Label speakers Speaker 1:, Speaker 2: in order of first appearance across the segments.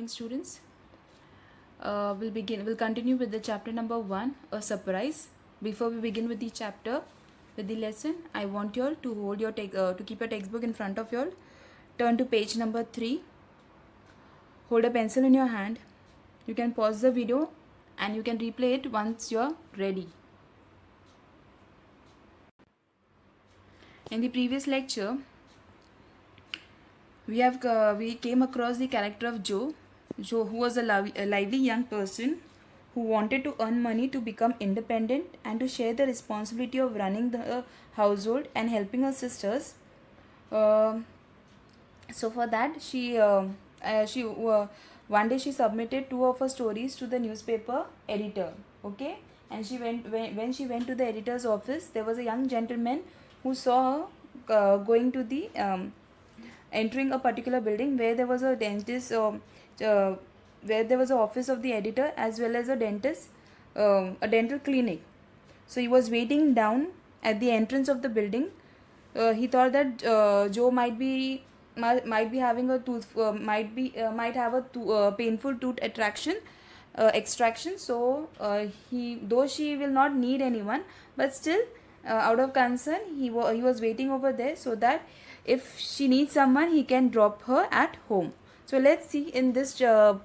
Speaker 1: morning, students. We'll continue with the chapter number 1, a surprise. Before we begin with the chapter, with the lesson, I want you all to hold your to keep your textbook in front of you all. Turn to page number 3. Hold a pencil in your hand. You can pause the video and you can replay it once you're ready. In the previous lecture, we came across the character of Joe, who was a lively young person who wanted to earn money to become independent and to share the responsibility of running the household and helping her sisters. So for that, she one day she submitted 2 of her stories to the newspaper editor. Okay, and when she went to the editor's office, there was a young gentleman who saw her going to the entering a particular building where there was a dentist, where there was an office of the editor as well as a dentist, a dental clinic. So he was waiting down at the entrance of the building. He thought that Joe might be having a tooth, might have a painful tooth extraction. So though she will not need anyone, but still out of concern, he was waiting over there so that if she needs someone, he can drop her at home. So let's see in this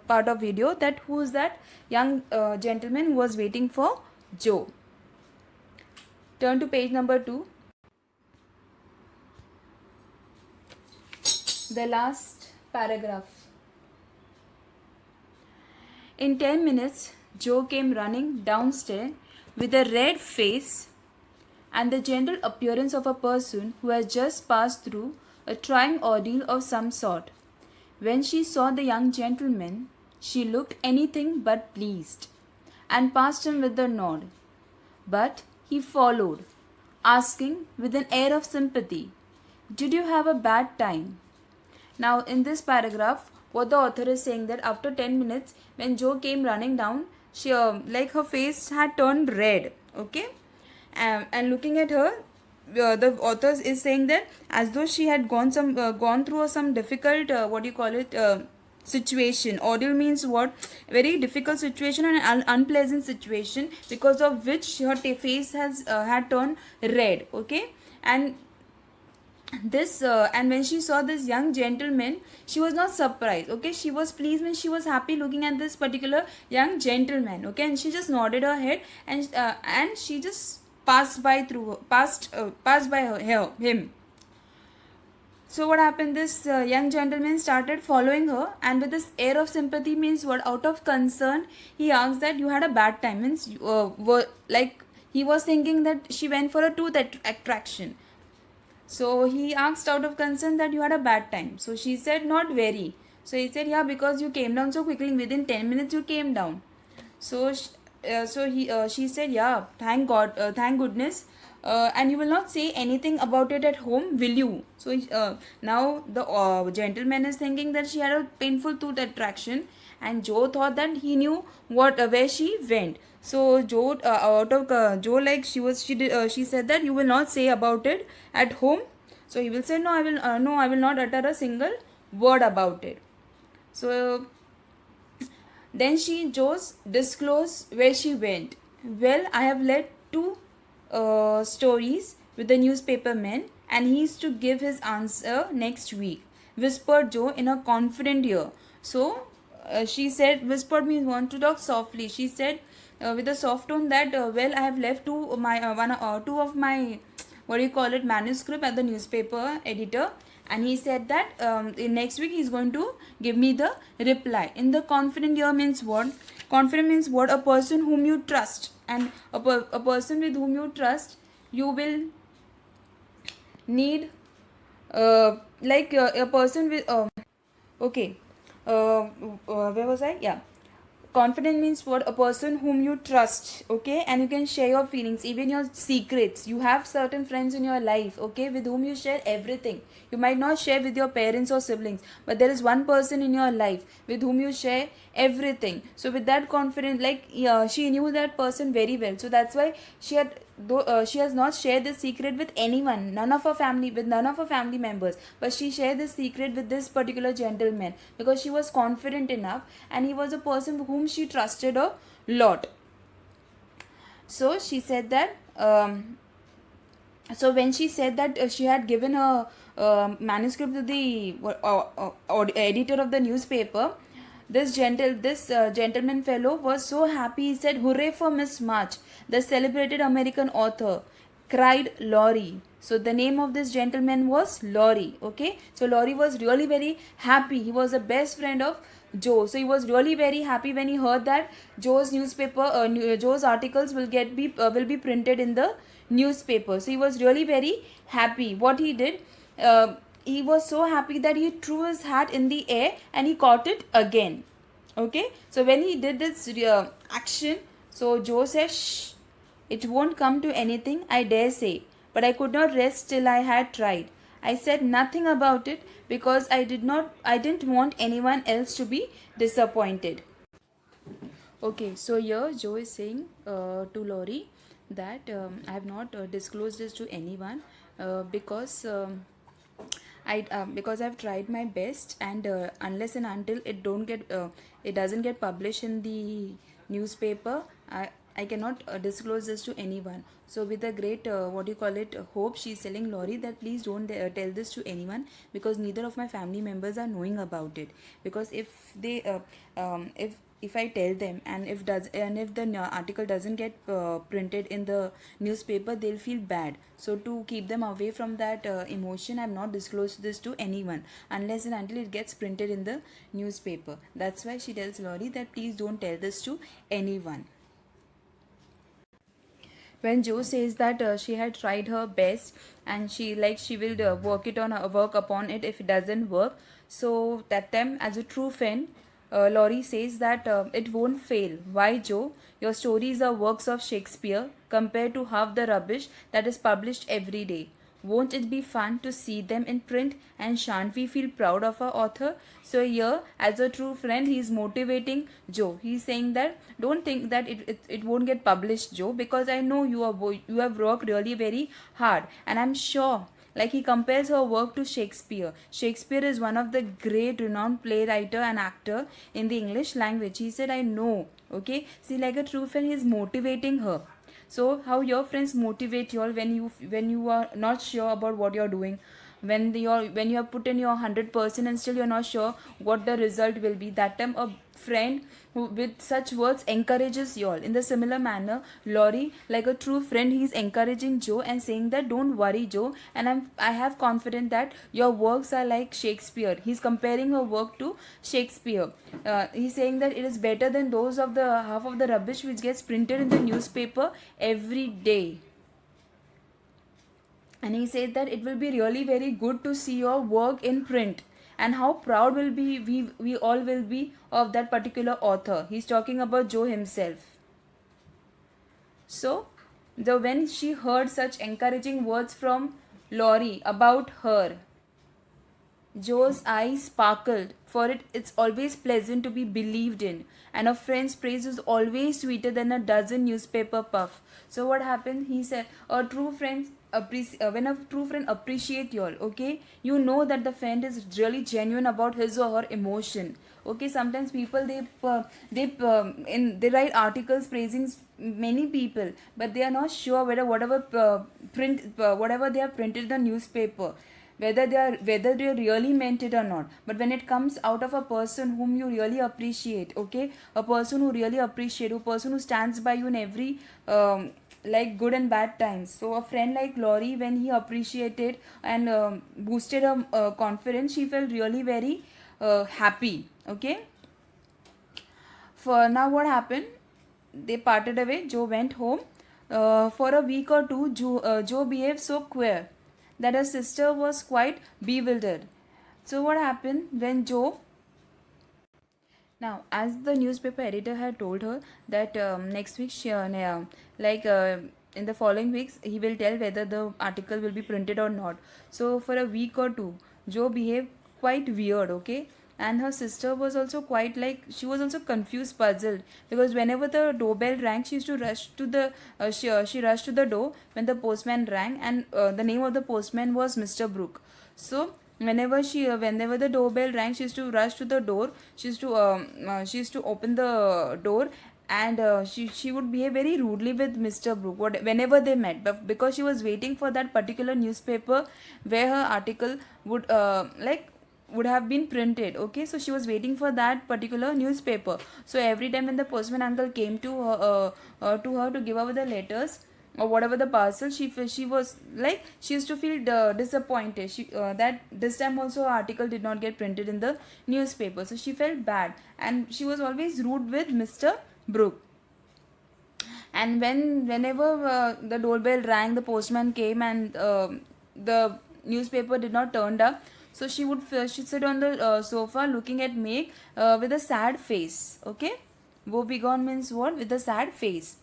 Speaker 1: part of video that who is that young gentleman who was waiting for Joe. Turn to page number 2. The last paragraph. In 10 minutes, Joe came running downstairs with a red face and the general appearance of a person who has just passed through a trying ordeal of some sort. When she saw the young gentleman, she looked anything but pleased and passed him with a nod. But he followed, asking with an air of sympathy, "Did you have a bad time?" Now, in this paragraph, what the author is saying that after 10 minutes, when Joe came running down, she like her face had turned red. Okay, and looking at her, the author is saying that as though she had gone through some difficult situation. Ordeal means what? Very difficult situation and an unpleasant situation, because of which her face has had turned red. Okay, and this and when she saw this young gentleman, she was not surprised. Okay, she was pleased when she was happy looking at this particular young gentleman. Okay, and she just nodded her head and she just passed by him. So what happened, this young gentleman started following her, and with this air of sympathy means what? Out of concern, he asked that you had a bad time, means like he was thinking that she went for a tooth extraction. So he asked out of concern that you had a bad time. So she said, "Not very." So he said, "Yeah, because you came down so quickly. Within 10 minutes you came down." So she said, "Yeah, thank God, thank goodness. And you will not say anything about it at home, will you?" So now the gentleman is thinking that she had a painful tooth extraction, and Joe thought that he knew where she went. So Joe, Joe, like she said that you will not say about it at home. So he will say, "No, I will not utter a single word about it." So then she chose disclose where she went. "Well, I have led 2 stories with the newspaper man, and he is to give his answer next week," whispered Joe in a confident ear. So she said, whispered means want to talk softly. She said with a soft tone that "Well, I have left 2 of my manuscript at the newspaper editor, and he said that in next week he's going to give me the reply." In the confident ear means what? Confident means what? A person whom you trust, and a person with whom you trust, you will need a person with okay, where was I? Yeah, confident means what? A person whom you trust. Okay, and you can share your feelings, even your secrets. You have certain friends in your life, okay, with whom you share everything. You might not share with your parents or siblings, but there is one person in your life with whom you share everything. So with that confidence, like she knew that person very well, so that's why she had though she has not shared this secret with anyone, none of her family members, but she shared this secret with this particular gentleman because she was confident enough, and he was a person whom she trusted a lot. So she said that so when she said that she had given a manuscript to the editor of the newspaper, this gentleman fellow was so happy. He said, "Hooray for Miss March, the celebrated American author!" cried Laurie. So the name of this gentleman was Laurie. Okay, so Laurie was really very happy. He was the best friend of Joe, so he was really very happy when he heard that Joe's articles will be printed in the newspaper. So he was really very happy. What he did, he was so happy that he threw his hat in the air and he caught it again. Okay, so when he did this action, so Joe said, "Shh, it won't come to anything, I dare say, but I could not rest till I had tried. I said nothing about it because I didn't want anyone else to be disappointed." Okay, so here Joe is saying to Laurie that I have not disclosed this to anyone because I've tried my best, and unless and until it doesn't get published in the newspaper, I cannot disclose this to anyone. So with a great hope, she's telling Laurie that please don't tell this to anyone, because neither of my family members are knowing about it. Because if I tell them, and if the article doesn't get printed in the newspaper, they'll feel bad. So to keep them away from that emotion, I've not disclosed this to anyone unless and until it gets printed in the newspaper. That's why she tells Laurie that please don't tell this to anyone. When Joe says that she had tried her best, and she will work upon it if it doesn't work. So that time, as a true friend, Laurie says that it won't fail. Why, Joe? Your stories are works of Shakespeare compared to half the rubbish that is published every day. Won't it be fun to see them in print, and shan't we feel proud of our author? So here, as a true friend, he is motivating Joe. He is saying that don't think that it won't get published, Joe, because I know you have worked really very hard, and I'm sure. Like, he compares her work to Shakespeare. Shakespeare is one of the great renowned playwright and actor in the English language. He said, I know. Okay, see, like a true friend, he is motivating her. So how your friends motivate you all when you are not sure about what you're doing, when you have put in your 100% and still you're not sure what the result will be. That time a friend who with such words encourages you all. In the similar manner, Laurie, like a true friend, he's encouraging Joe and saying that don't worry, Joe, and I have confidence that your works are like Shakespeare. He's comparing her work to Shakespeare. He's saying that it is better than those of the half of the rubbish which gets printed in the newspaper every day. And he said that it will be really very good to see your work in print, and how proud we all will be of that particular author. He's talking about Joe himself. So when she heard such encouraging words from Laurie about her, Joe's eyes sparkled, for it's always pleasant to be believed in, and a friend's praise is always sweeter than a dozen newspaper puff. So what happened? He said, when a true friend appreciate you all, okay, you know that the friend is really genuine about his or her emotion. Okay, sometimes people they write articles praising many people, but they are not sure whether whatever they have printed in the newspaper, whether they really meant it or not. But when it comes out of a person whom you really appreciate, okay, a person who really appreciate, a person who stands by you in every like good and bad times. So a friend like Laurie, when he appreciated and boosted her confidence, she felt really very happy. Okay, for now what happened, they parted away. Joe went home. For a week or two, Joe behaved so queer that her sister was quite bewildered. So what happened when Joe, now as the newspaper editor had told her that next week in the following weeks he will tell whether the article will be printed or not. So for a week or two, Joe behaved quite weird. Okay, and her sister was also quite like, she was also confused, puzzled, because whenever the doorbell rang, she used to rush to the she rushed to the door when the postman rang, and the name of the postman was Mr. Brooke. So whenever the doorbell rang, she used to rush to the door. She used to open the door, and she would behave very rudely with Mr. Brooke whenever they met, but because she was waiting for that particular newspaper where her article would have been printed. Okay, so she was waiting for that particular newspaper. So every time when the postman uncle came to her to give over the letters or whatever the parcel, she was like, she used to feel disappointed, that this time also her article did not get printed in the newspaper, so she felt bad, and she was always rude with Mr. Brooke. And whenever the doorbell rang, the postman came, and the newspaper did not turned up, so she'd sit on the sofa looking at Meg with a sad face. Okay, woe begone means what? With a sad face.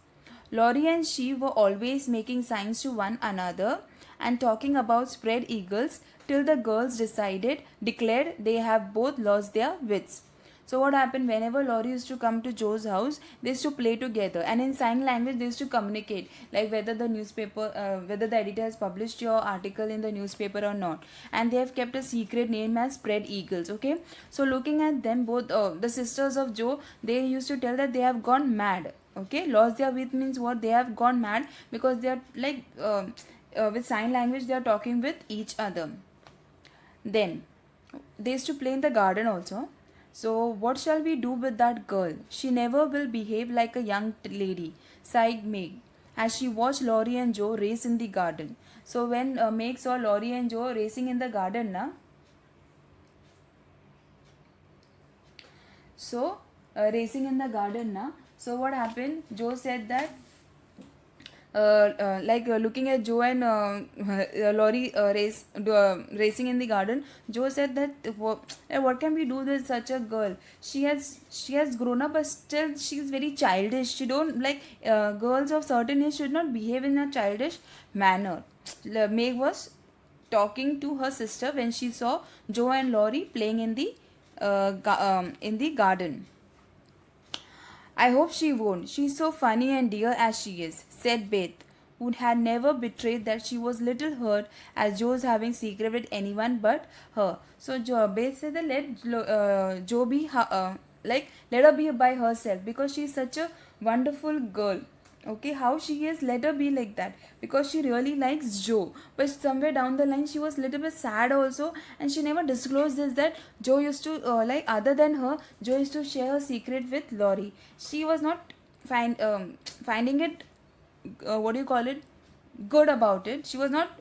Speaker 1: Laurie and she were always making signs to one another and talking about spread eagles till the girls declared they have both lost their wits. So what happened, whenever Laurie used to come to Joe's house, they used to play together, and in sign language they used to communicate, like whether the editor has published your article in the newspaper or not. And they have kept a secret name as Spread Eagles. Okay, so looking at them both, the sisters of Joe, they used to tell that they have gone mad. Okay, lost their wit means what? They have gone mad because they are like with sign language they are talking with each other. Then they used to play in the garden also. So, what shall we do with that girl? She never will behave like a young lady, sighed Meg, as she watched Laurie and Joe race in the garden. So, when Meg saw Laurie and Joe racing in the garden, racing in the garden, so what happened? Joe said that looking at Joe and Laurie racing in the garden, Joe said that what can we do with such a girl? She has grown up, but still she is very childish. She don't like girls of certain age should not behave in a childish manner. Meg was talking to her sister when she saw Joe and Laurie playing in the garden. I hope she won't. She's so funny and dear as she is, said Beth, who had never betrayed that she was little hurt as Joe's having secret with anyone but her. So Beth said that Joe be let her be by herself because she's such a wonderful girl. Okay, how she is, let her be like that because she really likes Joe. But somewhere down the line, she was little bit sad also, and she never disclosed this that Joe used to other than her, Joe used to share her secret with Laurie. She was not finding it what do you call it, good about it. She was not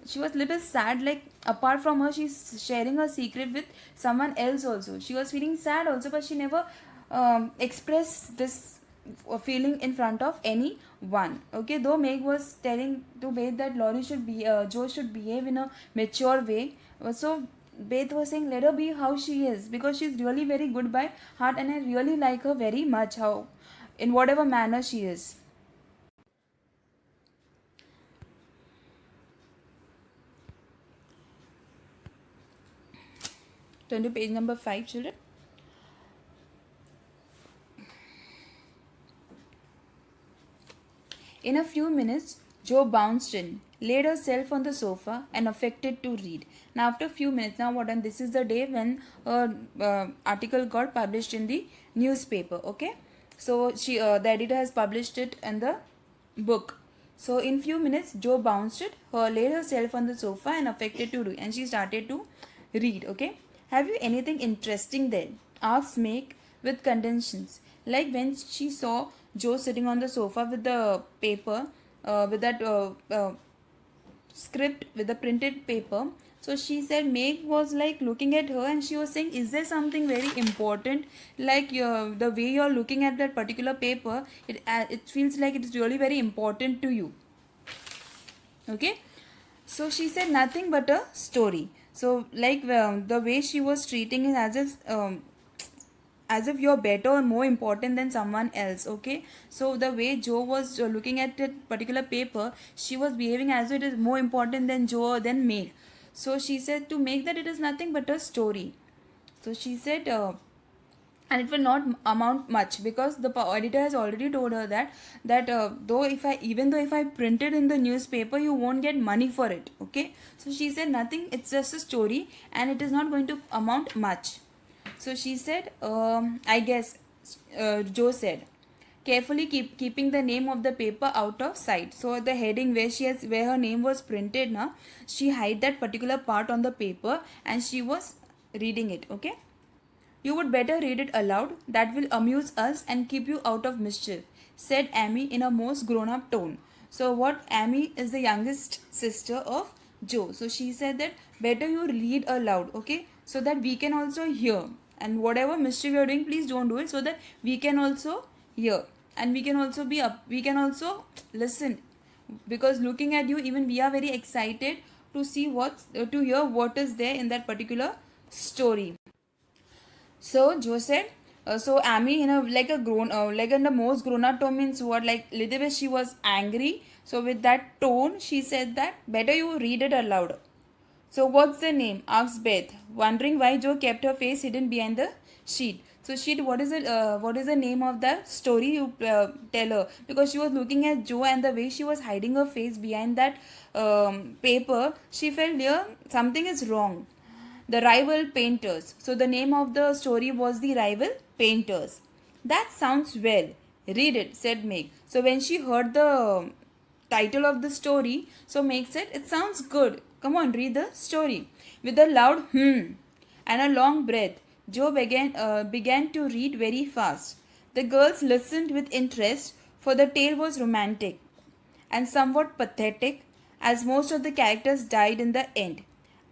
Speaker 1: she was little sad, like apart from her she's sharing her secret with someone else also. She was feeling sad also, but she never expressed this feeling in front of anyone. Okay, though Meg was telling to Beth that Laurie should be Joe should behave in a mature way, so Beth was saying let her be how she is because she's really very good by heart, and I really like her very much, how in whatever manner she is. Turn to page number 5, children. In a few minutes, Joe bounced in, laid herself on the sofa, and affected to read. Now, after a few minutes, now what? And this is the day when her article got published in the newspaper. Okay, so the editor has published it in the book. So, in few minutes, Joe bounced it, laid herself on the sofa, and affected to read, and she started to read. Okay, have you anything interesting there? Asked Meg with contentions. Like when she saw Joe sitting on the sofa with the paper, with that script with the printed paper. So she said Meg was like looking at her and she was saying, is there something very important? Like the way you're looking at that particular paper, it feels like it is really very important to you. Okay. So she said nothing but a story. So like the way she was treating it as if you're better or more important than someone else. Okay, so the way Joe was looking at that particular paper, she was behaving as if it is more important than Joe or than Meg. So she said to Meg that it is nothing but a story. So she said, and it will not amount much because the editor has already told her that though if I even though if I print it in the newspaper, you won't get money for it. Okay, so she said nothing. It's just a story, and it is not going to amount much. So she said, I guess, Joe said, carefully keeping the name of the paper out of sight. So the heading where her name was printed now, she hid that particular part on the paper and she was reading it. Okay, you would better read it aloud. That will amuse us and keep you out of mischief, said Amy in a most grown up tone. So what, Amy is the youngest sister of Joe, so she said that better you read aloud, okay, so that we can also hear, and whatever mischief you're doing, please don't do it, so that we can also hear, and we can also be up, we can also listen, because looking at you, even we are very excited to see to hear what is there in that particular story. So Joe said, so Amy in a like a grown like in the most grown up tone means what, like little bit she was angry. So with that tone, she said that better you read it aloud. So what's the name? Asked Beth, wondering why Joe kept her face hidden behind the sheet. So sheet, what is it? What is the name of the story you tell her? Because she was looking at Joe and the way she was hiding her face behind that paper, she felt here something is wrong. The Rival Painters. So the name of the story was The Rival Painters. That sounds well. Read it, said Meg. So when she heard the title of the story, so Meg said, it sounds good. Come on, read the story. With a loud and a long breath, Joe began to read very fast. The girls listened with interest, for the tale was romantic and somewhat pathetic, as most of the characters died in the end.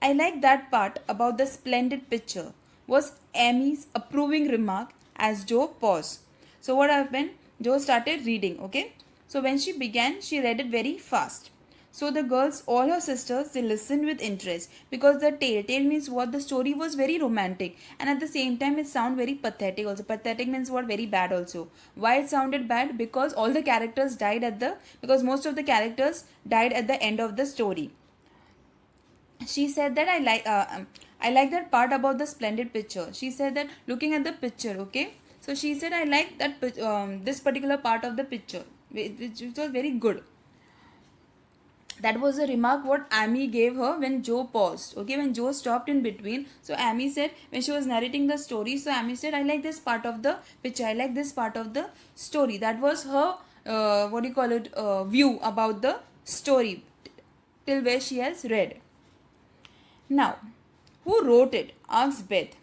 Speaker 1: I like that part about the splendid picture, was Amy's approving remark as Joe paused. So what happened? Joe started reading, okay? So when she began, she read it very fast. So the girls, all her sisters, they listened with interest, because the tale means what, the story was very romantic, and at the same time it sounded very pathetic also. Pathetic means what, very bad also. Why it sounded bad? Because all the characters died because most of the characters died at the end of the story. She said that I like that part about the splendid picture. She said that looking at the picture, okay, so she said I like that this particular part of the picture, which was very good. That was a remark what Amy gave her when Joe paused, okay, when Joe stopped in between. So Amy said, when she was narrating the story, so Amy said, I like this part of the picture, I like this part of the story. That was her view about the story till where she has read. Now, who wrote it? Asked Beth,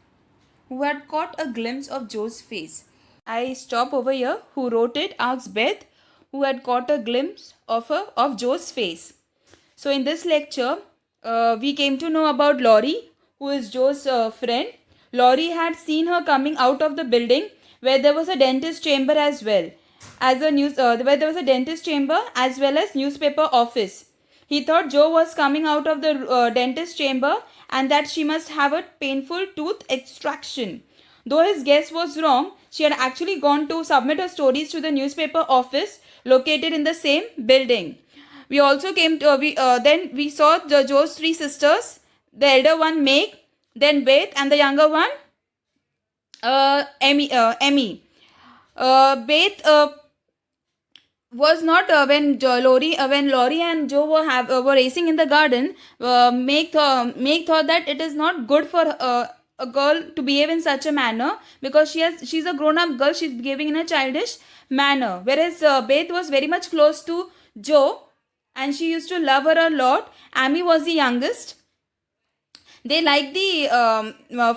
Speaker 1: who had caught a glimpse of Joe's face. I stop over here. Who wrote it? Asked Beth, who had caught a glimpse of Joe's face. So in this lecture, we came to know about Laurie, who is Joe's friend. Laurie had seen her coming out of the building where there was a dentist chamber as well as where there was a dentist chamber as well as newspaper office. He thought Joe was coming out of the dentist chamber and that she must have a painful tooth extraction. Though his guess was wrong, she had actually gone to submit her stories to the newspaper office located in the same building. We also came to then we saw Joe's three sisters. The elder one, Meg, then Beth, and the younger one, Emmy. Beth was not when Laurie and Joe were racing in the garden. Meg thought that it is not good for a girl to behave in such a manner, because she's a grown up girl. She's behaving in a childish manner. Whereas Beth was very much close to Joe, and she used to love her a lot. Amy was the youngest. They like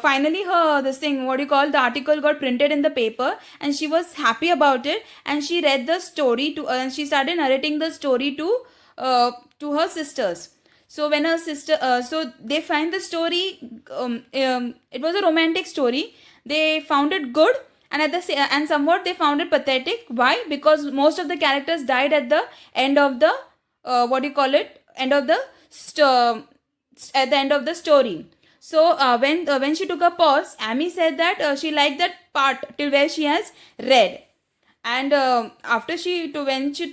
Speaker 1: finally her this thing, what you call, the article got printed in the paper and she was happy about it, and she read the story to and she started narrating the story to her sisters. So when her sister so they find the story, it was a romantic story. They found it good, and and somewhat they found it pathetic. Why? Because most of the characters died at the end of the at the end of the story. So when she took a pause, Amy said that she liked that part till where she has read. And when she took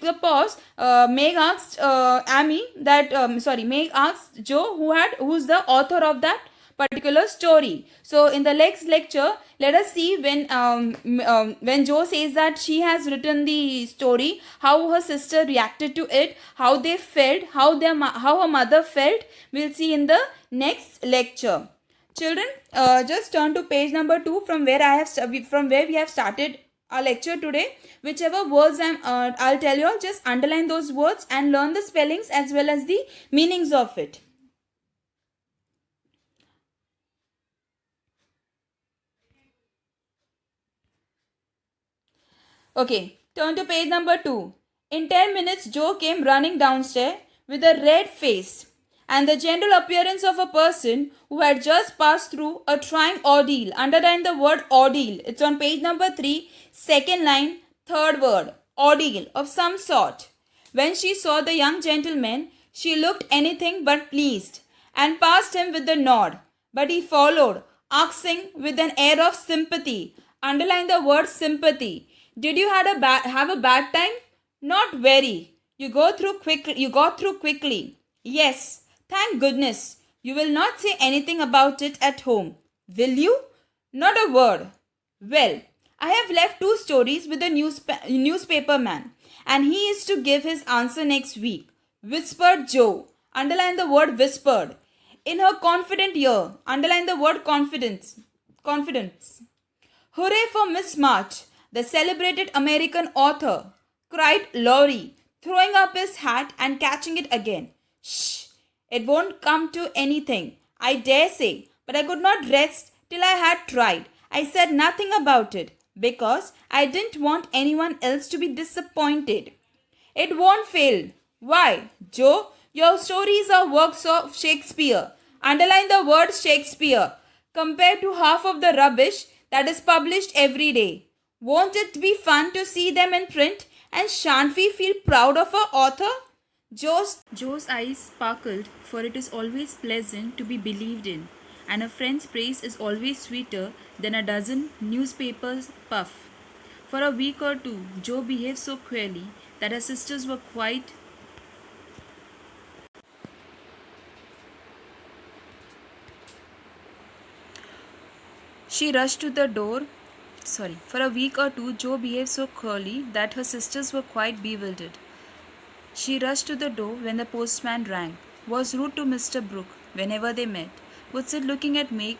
Speaker 1: a pause, Meg asked Meg asked Joe, who's the author of that particular story. So in the next lecture, let us see when Jo says that she has written the story, how her sister reacted to it, how they felt, how her mother felt. We'll see in the next lecture. Children, just turn to page number 2 from where from where we have started our lecture today. Whichever words I'll tell you all, just underline those words and learn the spellings as well as the meanings of it. Okay, turn to page number 2. In 10 minutes, Jo came running downstairs with a red face and the general appearance of a person who had just passed through a trying ordeal. Underline the word ordeal. It's on page number 3, second line, third word. Ordeal of some sort. When she saw the young gentleman, she looked anything but pleased and passed him with a nod. But he followed, asking with an air of sympathy. Underline the word sympathy. Did you have a bad time? Not very. You got through quickly. Yes, thank goodness. You will not say anything about it at home, will you? Not a word. Well, I have left 2 stories with the newspaper man, and he is to give his answer next week. Whispered Jo. Underline the word whispered. In her confident ear. Underline the word confidence. Confidence. Hooray for Miss March, the celebrated American author, cried Laurie, throwing up his hat and catching it again. Shh, it won't come to anything, I dare say, but I could not rest till I had tried. I said nothing about it, because I didn't want anyone else to be disappointed. It won't fail. Why, Jo, your stories are works of Shakespeare. Underline the word Shakespeare, compared to half of the rubbish that is published every day. Won't it be fun to see them in print? And shan't we feel proud of our author? Jo's eyes sparkled, for it is always pleasant to be believed in, and a friend's praise is always sweeter than a dozen newspapers' puff. For a week or two, Jo behaved so queerly that her sisters were quite She rushed to the door. For a week or two, Jo behaved so queerly that her sisters were quite bewildered. She rushed to the door when the postman rang, was rude to Mr. Brooke whenever they met, would sit looking at Meg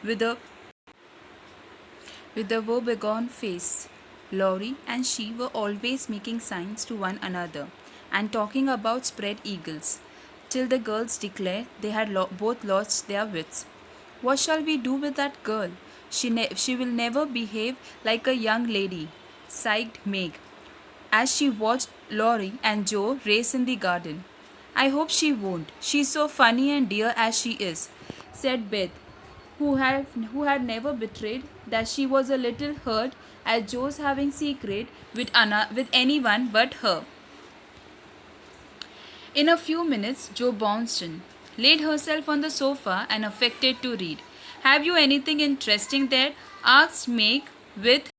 Speaker 1: with a woebegone face. Laurie and she were always making signs to one another and talking about spread eagles, till the girls declared they had both lost their wits. What shall we do with that girl? She will never behave like a young lady, sighed Meg, as she watched Laurie and Jo race in the garden. I hope she won't. She's so funny and dear as she is, said Beth, who had never betrayed that she was a little hurt at Jo's having secret with anyone but her. In a few minutes, Jo bounced in, laid herself on the sofa and affected to read. Have you anything interesting there? Asked Meg with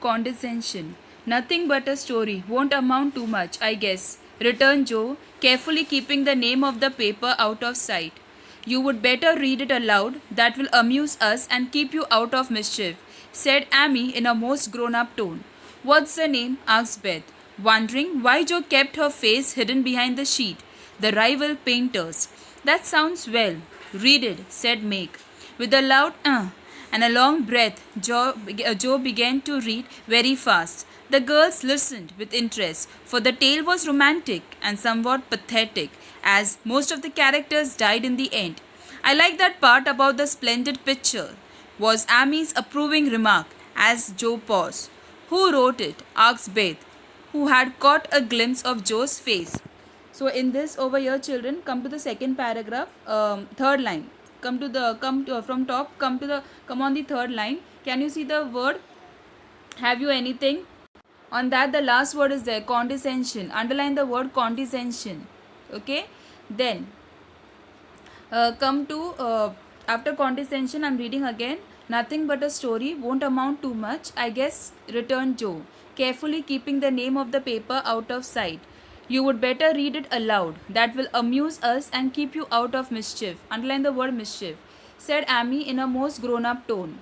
Speaker 1: condescension. Nothing but a story. Won't amount to much, I guess, returned Jo, carefully keeping the name of the paper out of sight. You would better read it aloud. That will amuse us and keep you out of mischief, said Amy in a most grown-up tone. What's the name? Asked Beth, wondering why Jo kept her face hidden behind the sheet. The Rival Painters. That sounds well. Read it, said Meg. With a loud and a long breath, Jo began to read very fast. The girls listened with interest, for the tale was romantic and somewhat pathetic, as most of the characters died in the end. I like that part about the splendid picture, was Amy's approving remark as Jo paused. Who wrote it? Asked Beth, who had caught a glimpse of Jo's face. So in this over here, children, come to the second paragraph, third line. Come from top. Come on the third line. Can you see the word? Have you anything? On that, the last word is there. Condescension. Underline the word condescension. Okay. Then come to after condescension. I'm reading again. Nothing but a story. Won't amount too much, I guess, returned Jo, carefully keeping the name of the paper out of sight. You would better read it aloud. That will amuse us and keep you out of mischief. Underline the word mischief, said Amy in a most grown up tone.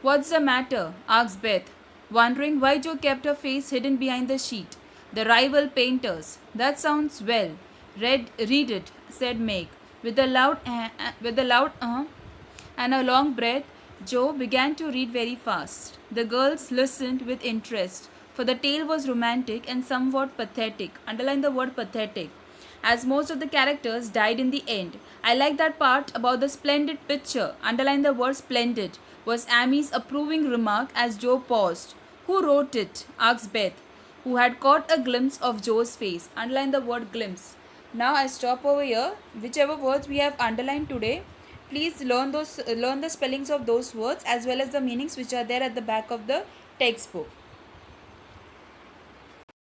Speaker 1: What's the matter? Asked Beth, wondering why Joe kept her face hidden behind the sheet. The rival painters. That sounds well. Read it, said Meg. With a loud and a long breath, Joe began to read very fast. The girls listened with interest, for the tale was romantic and somewhat pathetic. Underline the word pathetic, as most of the characters died in the end. I like that part about the splendid picture. Underline the word splendid, was Amy's approving remark as Joe paused. Who wrote it? Asked Beth, who had caught a glimpse of Joe's face. Underline the word glimpse. Now I stop over here. Whichever words we have underlined today, please learn the spellings of those words as well as the meanings which are there at the back of the textbook.